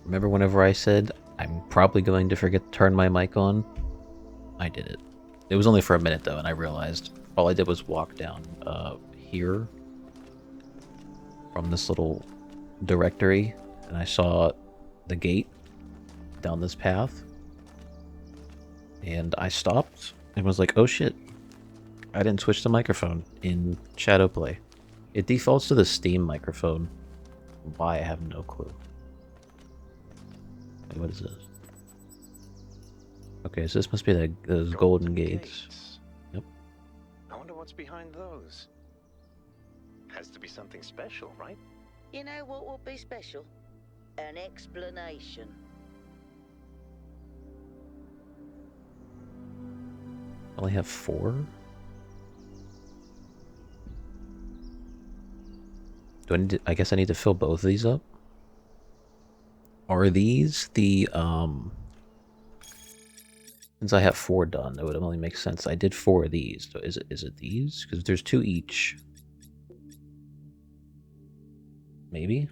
Remember whenever I said I'm probably going to forget to turn my mic on? I did it. It was only for a minute though, and I realized all I did was walk down here from this little directory, and I saw the gate down this path, and I stopped and was like, oh shit, I didn't switch the microphone in Shadowplay. It defaults to the Steam microphone. Why, I have no clue. Wait, what is this? Okay, so this must be those golden gates. Yep. I wonder what's behind those. Has to be something special, right? You know what would be special? An explanation. I only have 4? Do I need to, I guess I need to fill both of these up? Are these the, since I have 4 done, it would only make sense. I did 4 of these. So is it these? Because there's 2 each. Maybe?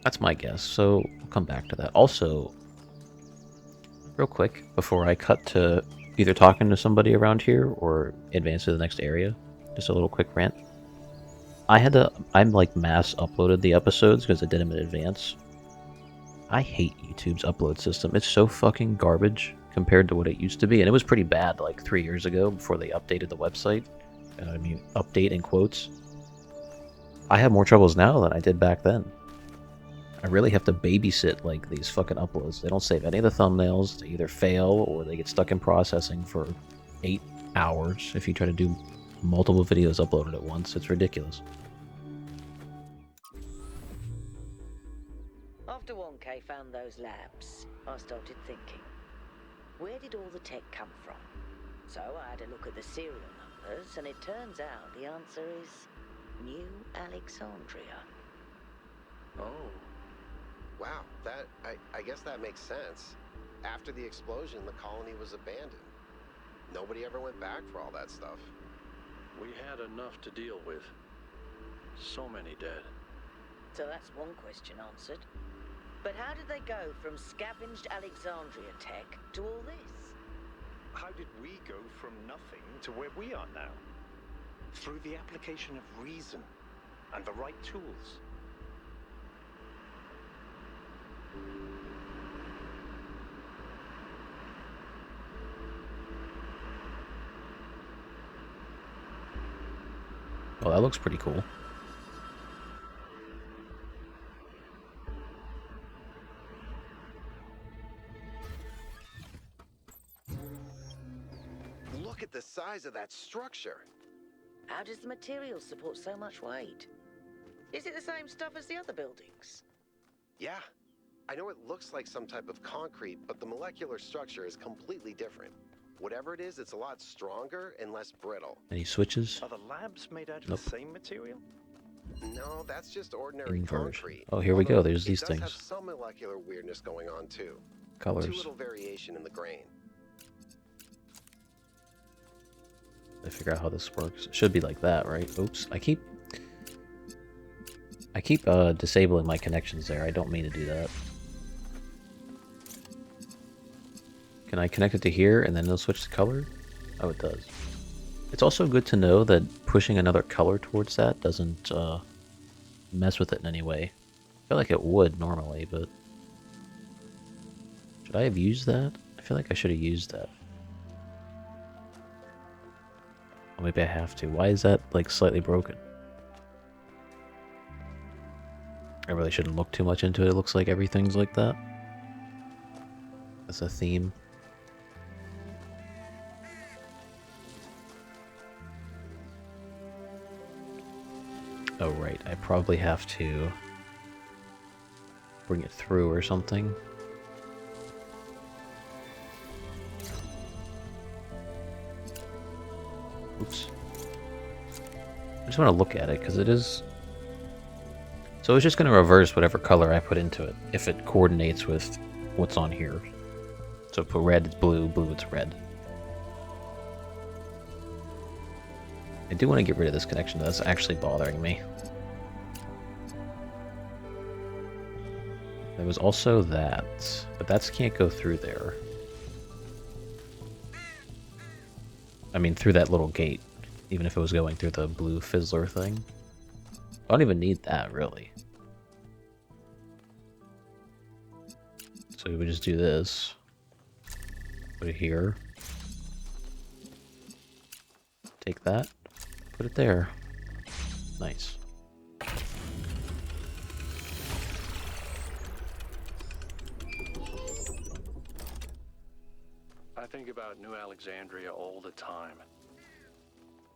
That's my guess, so we'll come back to that. Also, real quick, before I cut to either talking to somebody around here or advance to the next area, just a little quick rant. I'm like mass uploaded the episodes because I did them in advance. I hate YouTube's upload system. It's so fucking garbage compared to what it used to be, and it was pretty bad like 3 years ago before they updated the website. And I mean, update in quotes. I have more troubles now than I did back then. I really have to babysit like these fucking uploads. They don't save any of the thumbnails. They either fail or they get stuck in processing for 8 hours if you try to do multiple videos uploaded at once. It's ridiculous. After 1K found those labs, I started thinking, where did all the tech come from? So I had a look at the serial numbers, and it turns out the answer is New Alexandria. Oh. Wow, I guess that makes sense. After the explosion, the colony was abandoned. Nobody ever went back for all that stuff. We had enough to deal with. So many dead. So that's one question answered. But how did they go from scavenged Alexandria tech to all this? How did we go from nothing to where we are now? Through the application of reason and the right tools. Well, that looks pretty cool. Look at the size of that structure. How does the material support so much weight? Is it the same stuff as the other buildings? Yeah. I know it looks like some type of concrete, but the molecular structure is completely different. Whatever it is, it's a lot stronger and less brittle. Any switches? Are the labs made out of Nope. the same material? No, that's just ordinary Inversion. concrete. Oh, here we go. Although There's these it does things. have some molecular weirdness going on too. Colors. Too little variation in the grain. I figure out how this works. It should be like that, right? Oops. I keep disabling my connections there. I don't mean to do that. Can I connect it to here and then it'll switch the color? Oh, it does. It's also good to know that pushing another color towards that doesn't mess with it in any way. I feel like it would normally, but... Should I have used that? I feel like I should have used that. Oh, maybe I have to. Why is that, like, slightly broken? I really shouldn't look too much into it. It looks like everything's like that. That's a theme. Oh, right. I probably have to bring it through or something. Oops. I just want to look at it, because it is... So it's just going to reverse whatever color I put into it, if it coordinates with what's on here. So put red, it's blue, blue, it's red. I do want to get rid of this connection, that's actually bothering me. There was also that, but that can't go through there. I mean, through that little gate, even if it was going through the blue fizzler thing. I don't even need that, really. So we would just do this. Put it here. Take that. Put it there. Nice. I think about New Alexandria all the time.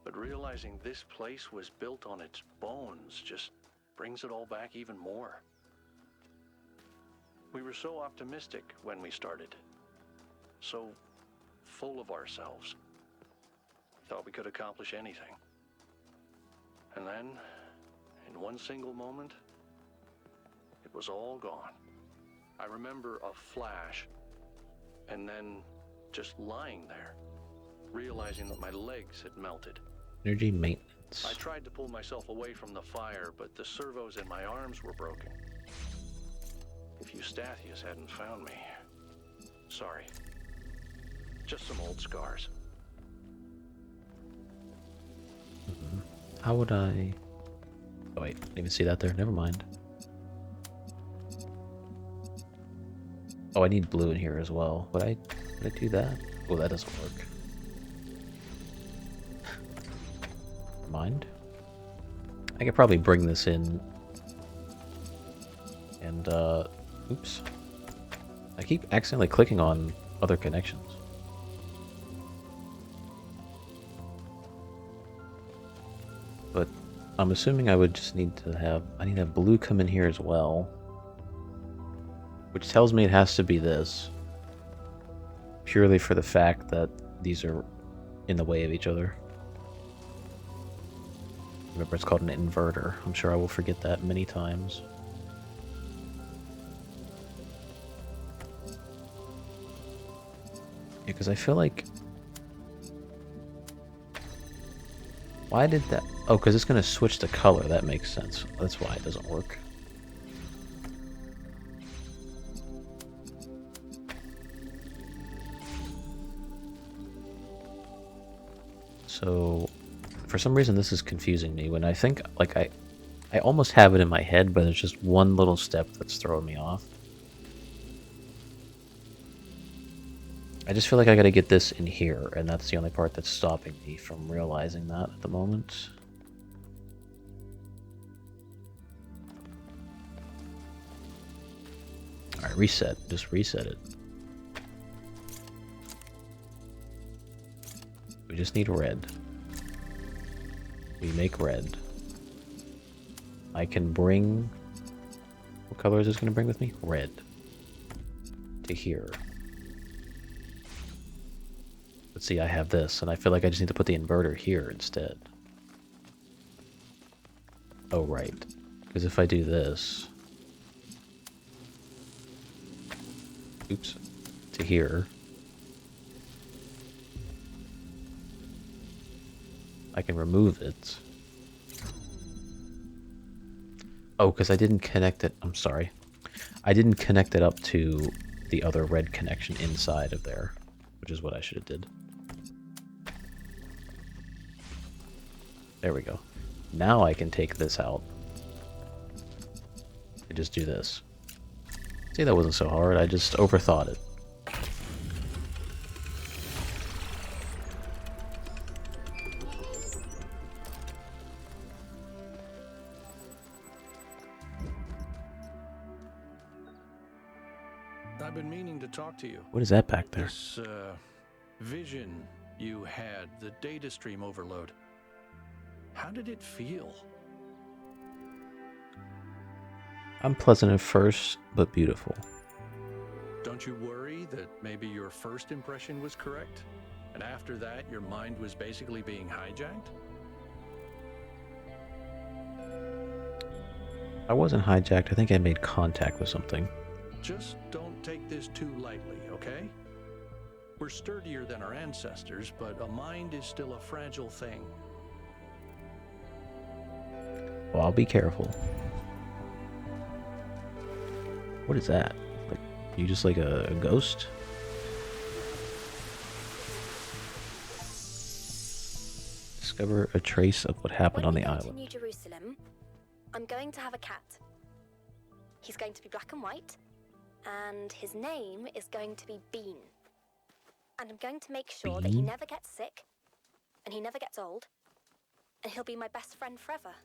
But realizing this place was built on its bones just brings it all back even more. We were so optimistic when we started. So full of ourselves. Thought we could accomplish anything. And then, in one single moment, it was all gone. I remember a flash, and then just lying there, realizing that my legs had melted. Energy maintenance. I tried to pull myself away from the fire, but the servos in my arms were broken. If Eustathius hadn't found me... Sorry. Just some old scars. How would I... Oh wait, didn't even see that there. Never mind. Oh, I need blue in here as well. Would I do that? Oh, that doesn't work. Never mind. I could probably bring this in. And, oops. I keep accidentally clicking on other connections. But I'm assuming I would just need to have... I need to have blue come in here as well. Which tells me it has to be this. Purely for the fact that these are in the way of each other. Remember, it's called an inverter. I'm sure I will forget that many times. Yeah, because I feel like... Why did that... Oh, because it's going to switch the color. That makes sense. That's why it doesn't work. So, for some reason this is confusing me when I think, like, I almost have it in my head, but there's just one little step that's throwing me off. I just feel like I gotta get this in here, and that's the only part that's stopping me from realizing that at the moment. Alright, reset. Just reset it. We just need red. We make red. I can bring... What color is this going to bring with me? Red. To here. Let's see, I have this, and I feel like I just need to put the inverter here instead. Oh, right. Because if I do this... Oops. To here... I can remove it. Oh, because I didn't connect it. I'm sorry. I didn't connect it up to the other red connection inside of there, which is what I should have did. There we go. Now I can take this out. And just do this. See, that wasn't so hard. I just overthought it. I've been meaning to talk to you. What is that back there? This, vision you had, the data stream overload. How did it feel? Unpleasant at first, but beautiful. Don't you worry that maybe your first impression was correct? And after that, your mind was basically being hijacked? I wasn't hijacked. I think I made contact with something. Just don't take this too lightly, okay? We're sturdier than our ancestors, but a mind is still a fragile thing. Well, I'll be careful. What is that? Like, you just like a ghost? Discover a trace of what happened on the When you go to island. New Jerusalem, I'm going to have a cat. He's going to be black and white, and his name is going to be Bean. And I'm going to make sure that he Bean? never gets sick, and he never gets old, and he'll be my best friend forever.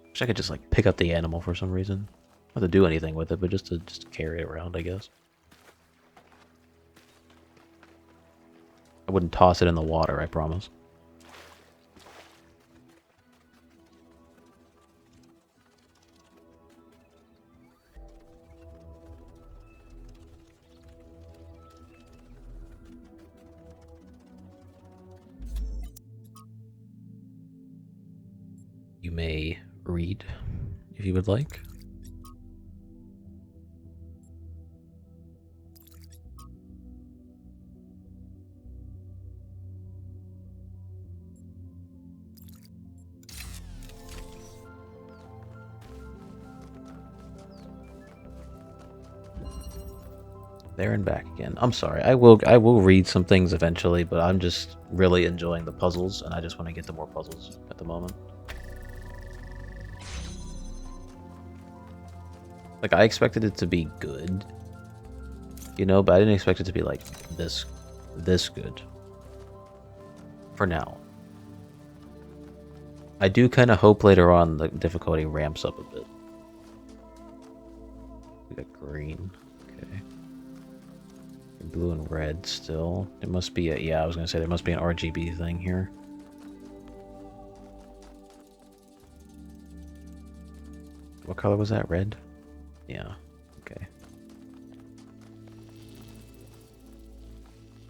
Wish I could just like pick up the animal for some reason. Not to do anything with it, but just to carry it around, I guess. I wouldn't toss it in the water, I promise. You may read if you would like. There and back again. I'm sorry. I will read some things eventually, but I'm just really enjoying the puzzles, and I just want to get to more puzzles at the moment. Like, I expected it to be good, you know, but I didn't expect it to be like this good. For now. I do kind of hope later on the difficulty ramps up a bit. We got green. Okay. Blue and red still. It must be a, yeah, I was gonna say there must be an RGB thing here. What color was that? Red? Yeah. Okay.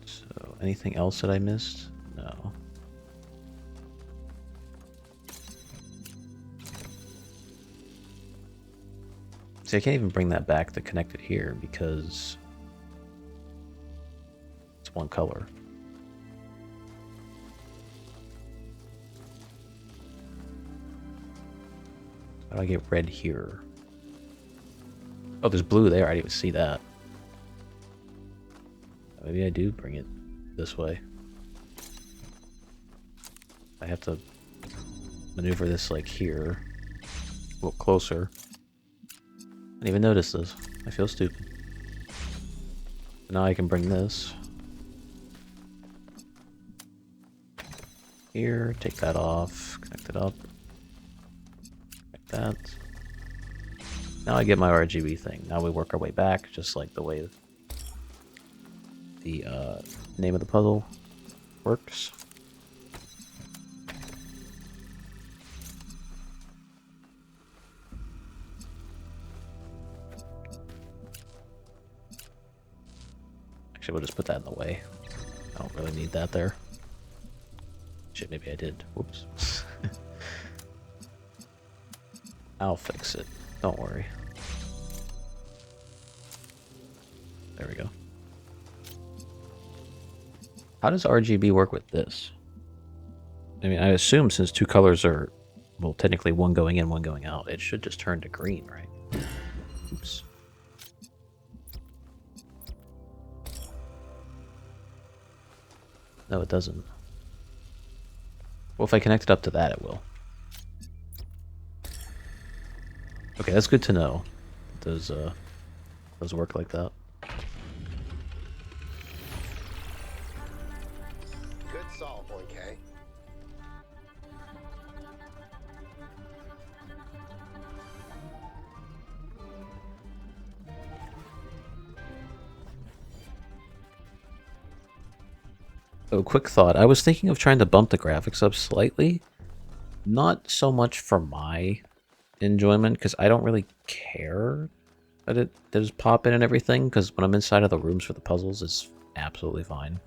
So, anything else that I missed? No. See, I can't even bring that back to connect it here because it's one color. How do I get red here? Oh, there's blue there. I didn't even see that. Maybe I do bring it this way. I have to maneuver this like here. A little closer. I didn't even notice this. I feel stupid. Now I can bring this here, take that off, connect it up, like that. Now I get my RGB thing. Now we work our way back, just like the way the name of the puzzle works. Actually, we'll just put that in the way. I don't really need that there. Shit, maybe I did. Whoops. I'll fix it. Don't worry. There we go. How does RGB work with this? I mean, I assume since two colors are, well, technically one going in, one going out, it should just turn to green, right? Oops. No, it doesn't. Well, if I connect it up to that, it will. Okay, that's good to know. Those work like that. Good solve, 1K. Oh, quick thought. I was thinking of trying to bump the graphics up slightly. Not so much for my enjoyment, because I don't really care that it does pop in and everything, because when I'm inside of the rooms for the puzzles, it's absolutely fine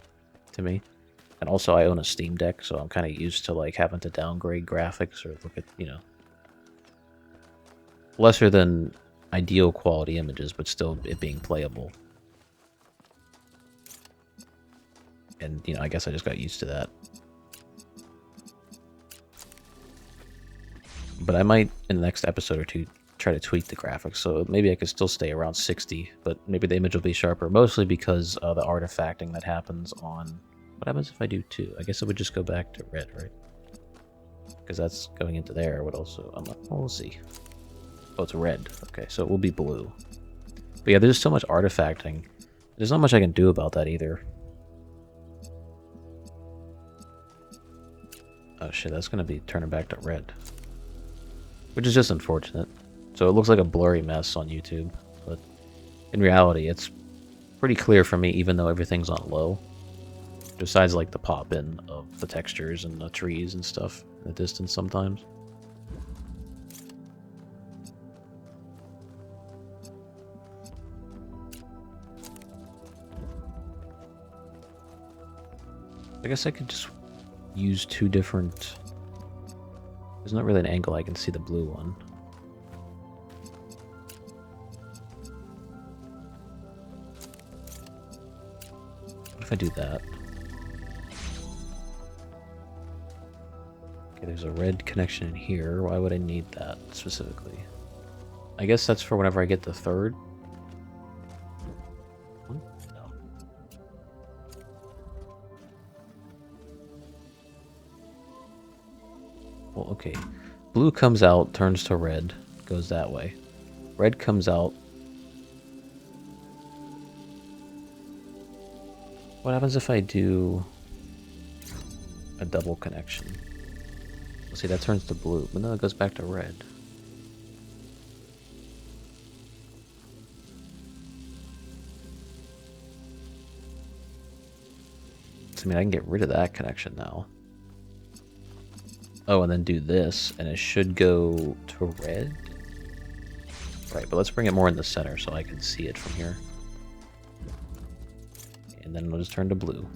to me. And also, I own a Steam Deck, so I'm kind of used to like having to downgrade graphics or look at, you know, lesser than ideal quality images, but still it being playable. And, you know, I guess I just got used to that. But I might, in the next episode or two, try to tweak the graphics, so maybe I could still stay around 60, but maybe the image will be sharper, mostly because of the artifacting that happens on... What happens if I do 2? I guess it would just go back to red, right? Because that's going into there. What also... well, we'll see. Oh, it's red. Okay, so it will be blue. But yeah, there's so much artifacting. There's not much I can do about that either. Oh shit, that's gonna be turning back to red. Which is just unfortunate. So it looks like a blurry mess on YouTube, but in reality it's pretty clear for me even though everything's on low. Besides like the pop-in of the textures and the trees and stuff in the distance sometimes. I guess I could just use 2 different... There's not really an angle I can see the blue one. What if I do that? Okay, there's a red connection in here. Why would I need that specifically? I guess that's for whenever I get the third. No. Well, okay. Blue comes out, turns to red, goes that way. Red comes out. What happens if I do a double connection? See, that turns to blue, but then it goes back to red. So, I mean, I can get rid of that connection now. Oh, and then do this, and it should go to red? Right, but let's bring it more in the center so I can see it from here. And then it'll just turn to blue.